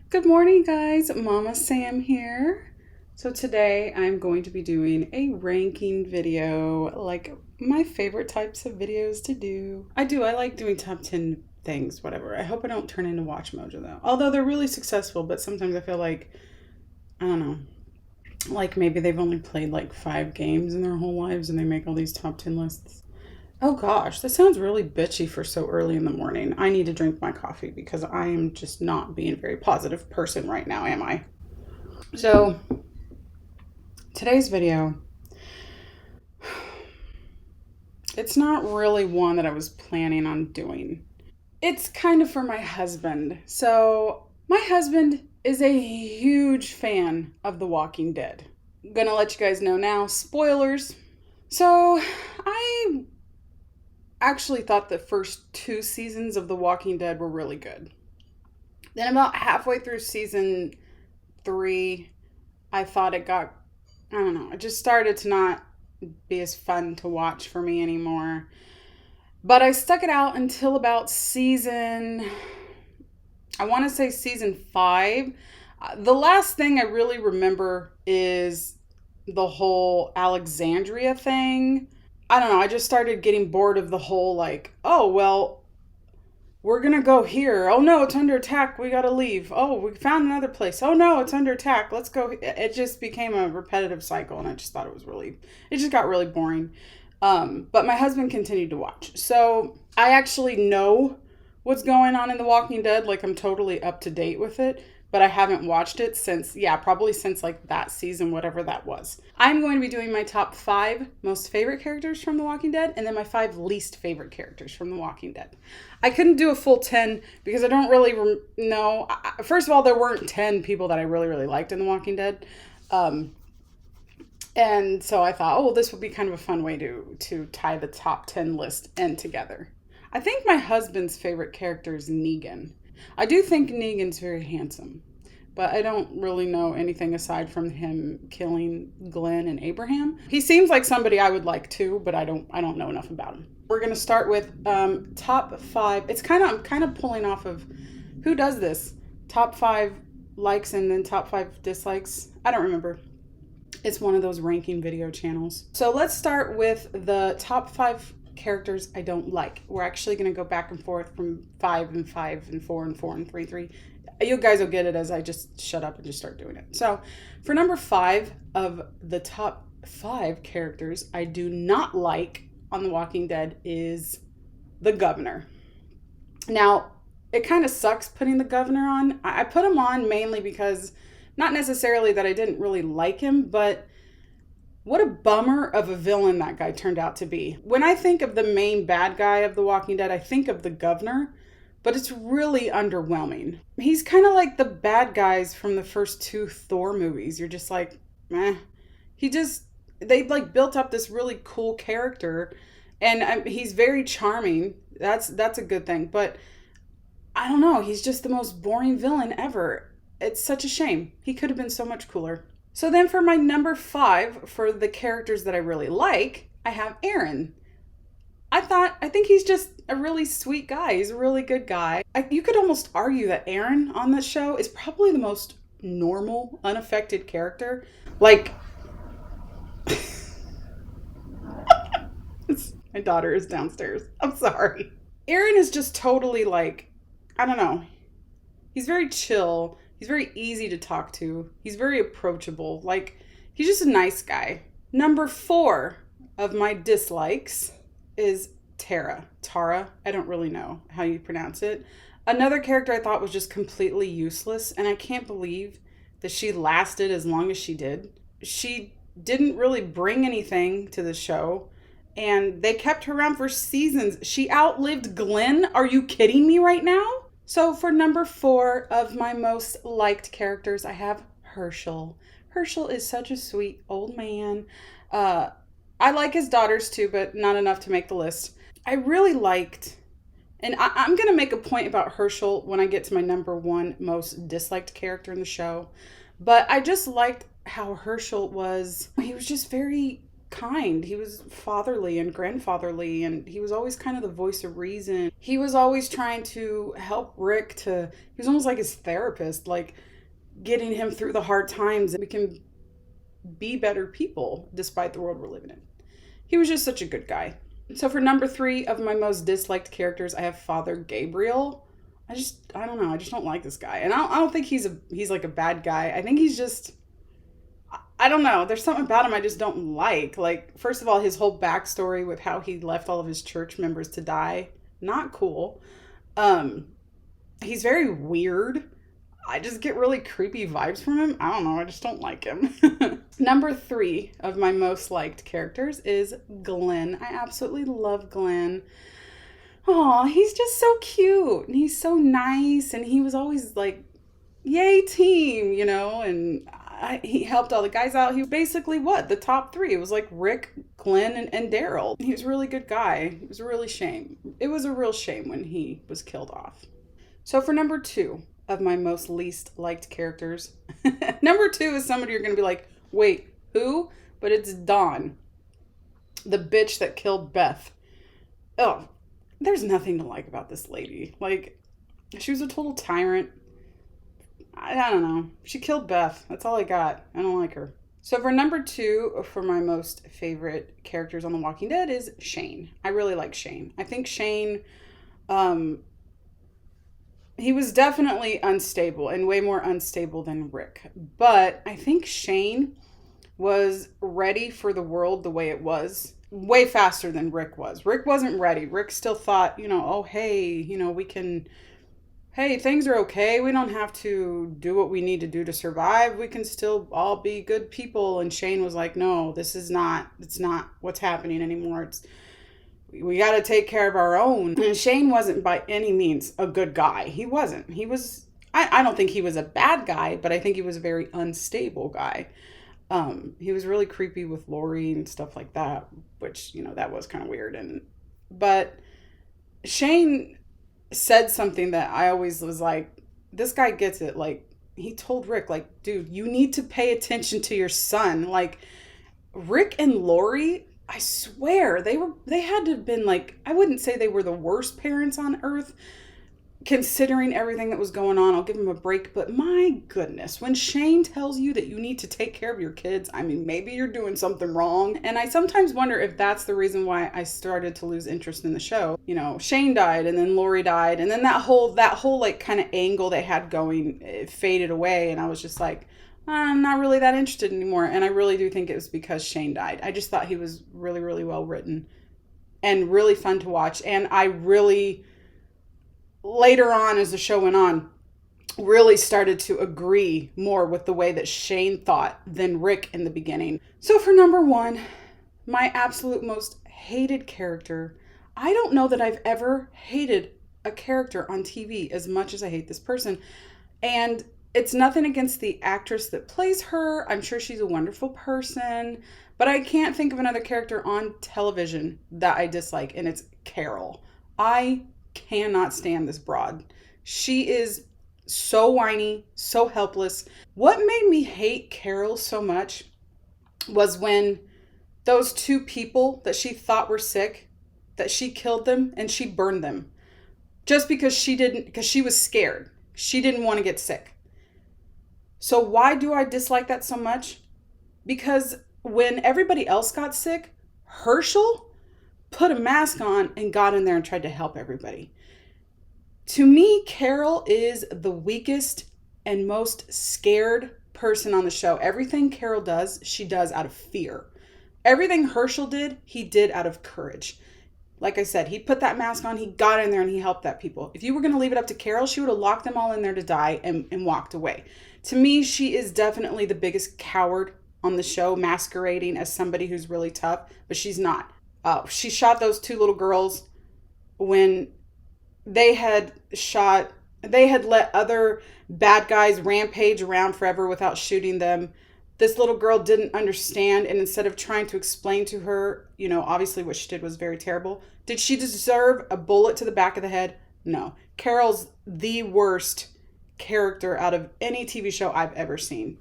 Good morning, guys. Mama Sam here. So today I'm going to be doing a ranking video, like my favorite types of videos to do. I like doing top 10 things, whatever. I hope I don't turn into Watch Mojo though. Although they're really successful, but sometimes I feel like, I don't know, like maybe they've only played like 5 games in their whole lives and they make all these top 10 lists. Oh gosh, that sounds really bitchy for so early in the morning. I need to drink my coffee because I am just not being a very positive person right now, am I? So, today's video, it's not really one that I was planning on doing. It's kind of for my husband. So, my husband is a huge fan of The Walking Dead. I'm gonna let you guys know now, spoilers. So, I actually thought the first 2 seasons of The Walking Dead were really good. Then about halfway through season 3, I thought I don't know, it just started to not be as fun to watch for me anymore. But I stuck it out until about I want to say season 5. The last thing I really remember is the whole Alexandria thing. I don't know, I just started getting bored of the whole like, oh, well, we're going to go here. Oh, no, it's under attack. We got to leave. Oh, we found another place. Oh, no, it's under attack. Let's go. It just became a repetitive cycle, and I just thought it just got really boring. But my husband continued to watch. So I actually know what's going on in The Walking Dead. Like, I'm totally up to date with it. But I haven't watched it probably since like that season, whatever that was. I'm going to be doing my top 5 most favorite characters from The Walking Dead and then my 5 least favorite characters from The Walking Dead. I couldn't do a full 10 because I don't really know. First of all, there weren't 10 people that I really, really liked in The Walking Dead. And so I thought, oh, well, this would be kind of a fun way to tie the top 10 list end together. I think my husband's favorite character is Negan. I do think Negan's very handsome, but I don't really know anything aside from him killing Glenn and Abraham. He seems like somebody I would like too, but I don't know enough about him. We're gonna start with top 5. I'm kind of pulling off of who does this. Top 5 likes and then top 5 dislikes. I don't remember. It's one of those ranking video channels. So let's start with the top 5 characters I don't like. We're actually going to go back and forth from 5 and 5 and 4 and 4 and 3 3. You guys will get it as I just shut up and just start doing it. So for number 5 of the top 5 characters I do not like on The Walking Dead is the governor. Now, it kind of sucks putting the governor on. I put him on mainly because, not necessarily that I didn't really like him, but what a bummer of a villain that guy turned out to be. When I think of the main bad guy of The Walking Dead, I think of the governor, but it's really underwhelming. He's kind of like the bad guys from the first 2 Thor movies. You're just like, meh. They like built up this really cool character, and he's very charming. That's a good thing, but I don't know. He's just the most boring villain ever. It's such a shame. He could have been so much cooler. So then for my number 5, for the characters that I really like, I have Aaron. I think he's just a really sweet guy. He's a really good guy. You could almost argue that Aaron on this show is probably the most normal, unaffected character. Like, my daughter is downstairs. I'm sorry. Aaron is just totally like, I don't know. He's very chill. He's very easy to talk to. He's very approachable. Like, he's just a nice guy. Number 4 of my dislikes is Tara. I don't really know how you pronounce it. Another character I thought was just completely useless, and I can't believe that she lasted as long as she did. She didn't really bring anything to the show, and they kept her around for seasons. She outlived Glenn? Are you kidding me right now? So for number 4 of my most liked characters, I have Hershel. Hershel is such a sweet old man. I like his daughters too, but not enough to make the list. I really liked, and I'm going to make a point about Hershel when I get to my number 1 most disliked character in the show. But I just liked how Hershel was. He was just very kind. He was fatherly and grandfatherly, and he was always kind of the voice of reason. He was always trying to help Rick he was almost like his therapist, like getting him through the hard times and we can be better people despite the world we're living in. He was just such a good guy. So for number 3 of my most disliked characters, I have Father Gabriel. I don't know. I just don't like this guy. And I don't think he's like a bad guy. I think he's just, I don't know. There's something about him I just don't like. Like, first of all, his whole backstory with how he left all of his church members to die. Not cool. He's very weird. I just get really creepy vibes from him. I don't know. I just don't like him. Number 3 of my most liked characters is Glenn. I absolutely love Glenn. Oh, he's just so cute. And he's so nice. And he was always like, yay team, and he helped all the guys out. He was basically the top 3. It was like Rick, Glenn, and Daryl. He was a really good guy. It was a really shame. It was a real shame when he was killed off. So for number 2 of my most least liked characters, number 2 is somebody you're going to be like, wait, who? But it's Dawn, the bitch that killed Beth. Oh, there's nothing to like about this lady. Like, she was a total tyrant. I don't know. She killed Beth. That's all I got. I don't like her. So for number 2 for my most favorite characters on The Walking Dead is Shane. I really like Shane. I think Shane, he was definitely unstable and way more unstable than Rick. But I think Shane was ready for the world the way it was way faster than Rick was. Rick wasn't ready. Rick still thought, oh, hey, hey, things are okay. We don't have to do what we need to do to survive. We can still all be good people. And Shane was like, no, it's not what's happening anymore. We got to take care of our own. And Shane wasn't by any means a good guy. He wasn't. I don't think he was a bad guy, but I think he was a very unstable guy. He was really creepy with Lori and stuff like that, which, that was kind of weird. But Shane said something that I always was like, this guy gets it. Like, he told Rick, like, dude, you need to pay attention to your son. Like, Rick and Lori, I swear, they had to have been like, I wouldn't say they were the worst parents on earth, considering everything that was going on. I'll give him a break, but my goodness, when Shane tells you that you need to take care of your kids, I mean, maybe you're doing something wrong. And I sometimes wonder if that's the reason why I started to lose interest in the show. Shane died, and then Lori died, and then that whole like kind of angle they had going, it faded away, and I was just like, I'm not really that interested anymore. And I really do think it was because Shane died. I just thought he was really, really well written and really fun to watch. And I really, later on as the show went on, really started to agree more with the way that Shane thought than Rick in the beginning. So for number 1, my absolute most hated character, I don't know that I've ever hated a character on TV as much as I hate this person. And it's nothing against the actress that plays her. I'm sure she's a wonderful person, but I can't think of another character on television that I dislike, and it's Carol. I cannot stand this broad. She is so whiny, so helpless. What made me hate Carol so much was when those 2 people that she thought were sick, that she killed them and she burned them just because she was scared. She didn't want to get sick. So why do I dislike that so much? Because when everybody else got sick, Hershel put a mask on and got in there and tried to help everybody. To me, Carol is the weakest and most scared person on the show. Everything Carol does, she does out of fear. Everything Hershel did, he did out of courage. Like I said, he put that mask on, he got in there and he helped that people. If you were going to leave it up to Carol, she would have locked them all in there to die and walked away. To me, she is definitely the biggest coward on the show, masquerading as somebody who's really tough, but she's not. She shot those 2 little girls when they had let other bad guys rampage around forever without shooting them. This little girl didn't understand, and instead of trying to explain to her, obviously what she did was very terrible. Did she deserve a bullet to the back of the head? No. Carol's the worst character out of any TV show I've ever seen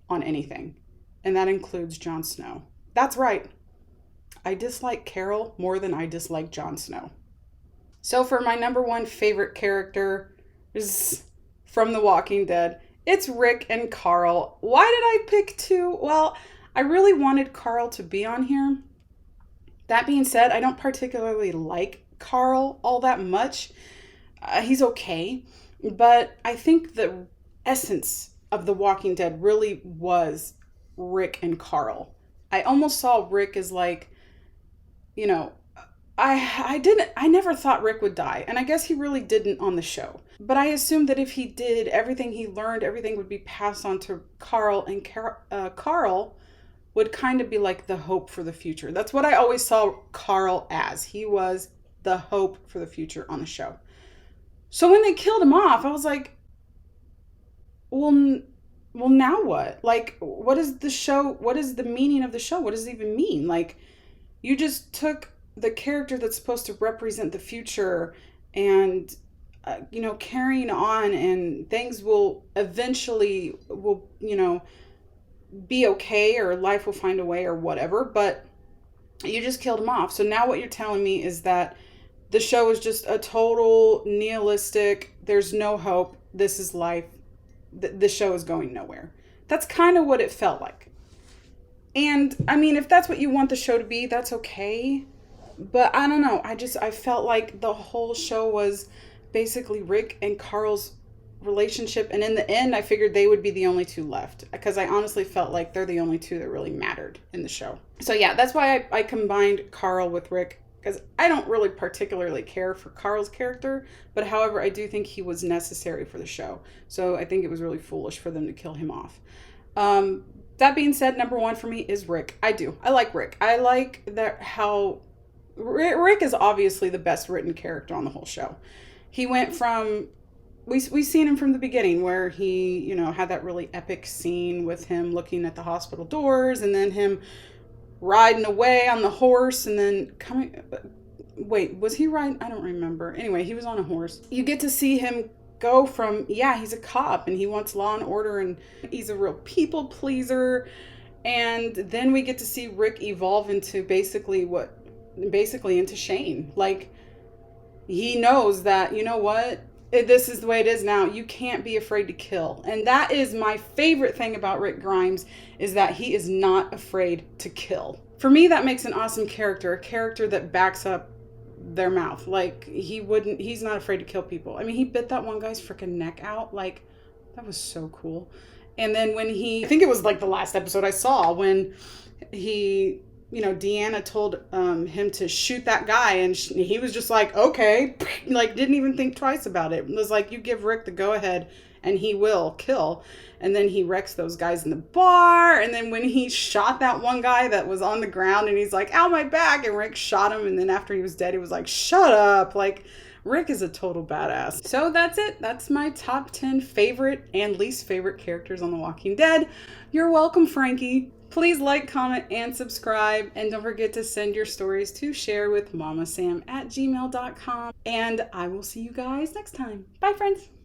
on anything. And that includes Jon Snow. That's right. I dislike Carol more than I dislike Jon Snow. So for my number one favorite character is from The Walking Dead, it's Rick and Carl. Why did I pick two? Well, I really wanted Carl to be on here. That being said, I don't particularly like Carl all that much. He's okay, but I think the essence of The Walking Dead really was Rick and Carl. I almost saw Rick as like, you know, I never thought Rick would die, and I guess he really didn't on the show. But I assumed that if he did, everything he learned, everything would be passed on to Carl, and Carl would kind of be like the hope for the future. That's what I always saw Carl as. He was the hope for the future on the show. So when they killed him off, I was like, well, now what? Like, what is the show? What is the meaning of the show? What does it even mean? Like, you just took the character that's supposed to represent the future and, carrying on, and things will eventually be okay, or life will find a way, or whatever, but you just killed him off. So now what you're telling me is that the show is just a total nihilistic, there's no hope, this is life, the show is going nowhere. That's kind of what it felt like. And I mean, if that's what you want the show to be, that's okay. But I don't know. I felt like the whole show was basically Rick and Carl's relationship. And in the end, I figured they would be the only two left, because I honestly felt like they're the only two that really mattered in the show. So yeah, that's why I combined Carl with Rick, because I don't really particularly care for Carl's character, but however, I do think he was necessary for the show. So I think it was really foolish for them to kill him off. That being said, number one for me is Rick. I like Rick. I like that how Rick is obviously the best written character on the whole show. He went from, we've seen him from the beginning, where he, had that really epic scene with him looking at the hospital doors, and then him riding away on the horse, and then coming, wait, was he riding? I don't remember. Anyway, he was on a horse. You get to see him go from, he's a cop and he wants law and order, and he's a real people pleaser. And then we get to see Rick evolve into basically into Shane. Like, he knows that, you know what? This is the way it is now. You can't be afraid to kill. And that is my favorite thing about Rick Grimes, is that he is not afraid to kill. For me, that makes an awesome character, a character that backs up their mouth. Like, he's not afraid to kill people. I mean, he bit that one guy's freaking neck out. Like, that was so cool. And then when I think it was like the last episode I saw, when he, Deanna told him to shoot that guy, and he was just like, okay, like, didn't even think twice about it. It was like, you give Rick the go ahead and he will kill. And then he wrecks those guys in the bar. And then when he shot that one guy that was on the ground, and he's like, ow, my back, and Rick shot him. And then after he was dead, he was like, shut up. Like, Rick is a total badass. So that's it. That's my top 10 favorite and least favorite characters on The Walking Dead. You're welcome, Frankie. Please like, comment, and subscribe. And don't forget to send your stories to sharewithmamasam@gmail.com. And I will see you guys next time. Bye, friends.